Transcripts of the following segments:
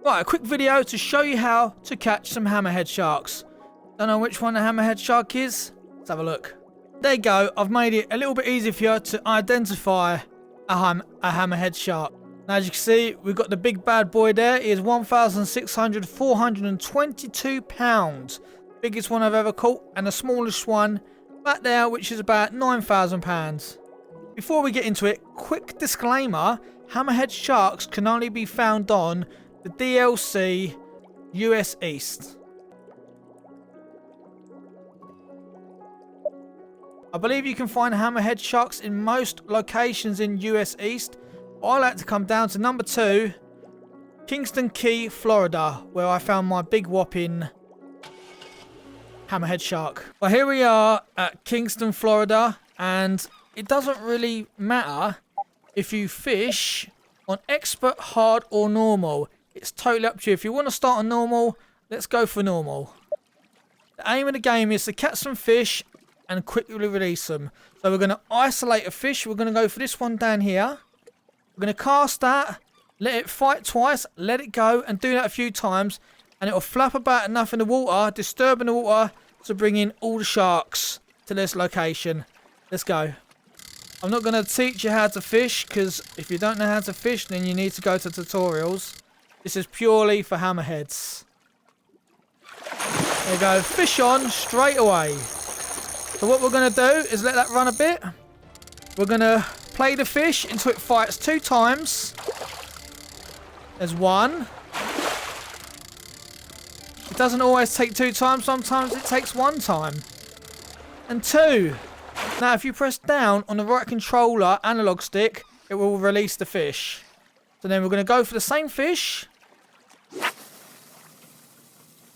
Right, a quick video to show you how to catch some hammerhead sharks. Don't know which one the hammerhead shark is? Let's have a look. There you go, I've made it a little bit easier for you to identify a hammerhead shark. Now, as you can see, we've got the big bad boy there. He is 422 pounds. Biggest one I've ever caught, and the smallest one back there, which is about 9,000 pounds. Before we get into it, quick disclaimer, hammerhead sharks can only be found on the DLC US East. I believe you can find hammerhead sharks in most locations in US East. I like to come down to number 2, Kingston Key, Florida, where I found my big whopping hammerhead shark. Well, here we are at Kingston, Florida, and it doesn't really matter if you fish on expert, hard, or normal. It's totally up to you. If you want to start on normal, let's go for normal. The aim of the game is to catch some fish and quickly release them. So we're going to isolate a fish. We're going to go for this one down here. We're going to cast that, let it fight twice, let it go, and do that a few times. And it'll flap about enough in the water, disturbing the water, to bring in all the sharks to this location. Let's go. I'm not going to teach you how to fish, because if you don't know how to fish, then you need to go to tutorials. This is purely for hammerheads. There you go, fish on straight away. So what we're going to do is let that run a bit. We're going to play the fish until it fights 2 times. There's 1. It doesn't always take 2 times, sometimes it takes 1 time. And 2. Now if you press down on the right controller analog stick, it will release the fish. So then we're going to go for the same fish.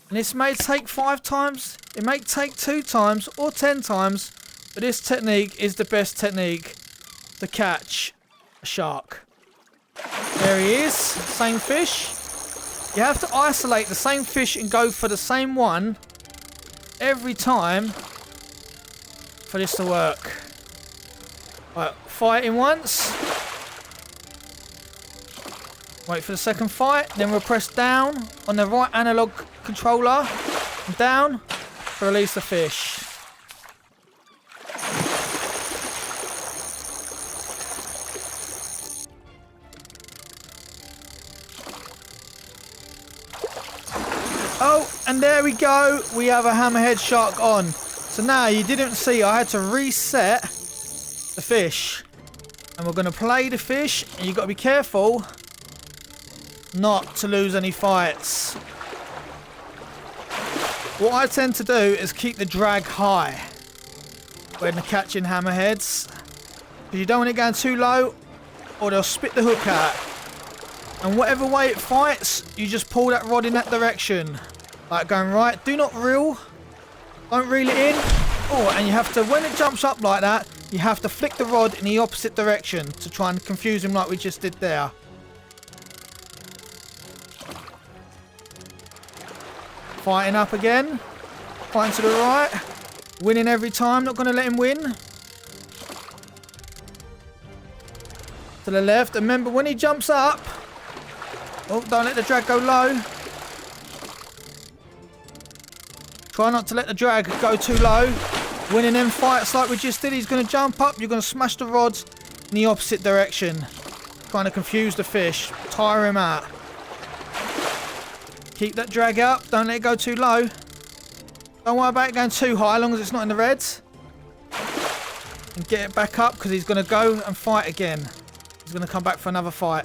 And this may take 5 times, it may take 2 times or 10 times, but this technique is the best technique to catch a shark. There he is, same fish. You have to isolate the same fish and go for the same one every time for this to work. Right, fight in once. Wait for the second fight, then we'll press down on the right analog controller and down to release the fish. Oh, and there we go. We have a hammerhead shark on. So now you didn't see I had to reset the fish. And we're going to play the fish. And you've got to be careful not to lose any fights. What I tend to do is keep the drag high when catching hammerheads. Because you don't want it going too low or they'll spit the hook out. And whatever way it fights, you just pull that rod in that direction. Like going right. Do not reel. Don't reel it in. Oh, and you have to, when it jumps up like that, you have to flick the rod in the opposite direction to try and confuse him like we just did there. Fighting up again. Fighting to the right. Winning every time. Not going to let him win. To the left. And remember, when he jumps up... Oh, don't let the drag go low. Try not to let the drag go too low. Winning them fights like we just did. He's going to jump up. You're going to smash the rods in the opposite direction. Trying to confuse the fish. Tire him out. Keep that drag up. Don't let it go too low. Don't worry about it going too high as long as it's not in the reds. And get it back up because he's going to go and fight again. He's going to come back for another fight.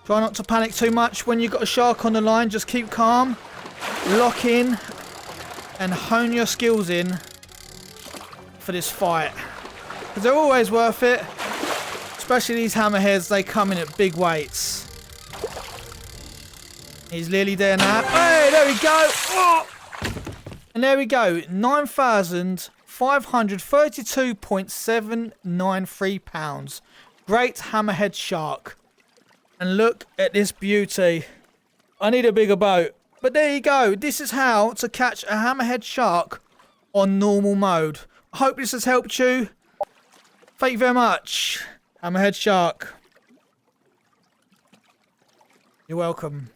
Try not to panic too much when you've got a shark on the line. Just keep calm. Lock in. And hone your skills in for this fight. Because they're always worth it. Especially these hammerheads. They come in at big weights. He's nearly there now. Hey, there we go. Oh! And there we go. 9,532.793 pounds. Great hammerhead shark. And look at this beauty. I need a bigger boat. But there you go. This is how to catch a hammerhead shark on normal mode. I hope this has helped you. Thank you very much. Hammerhead shark. You're welcome.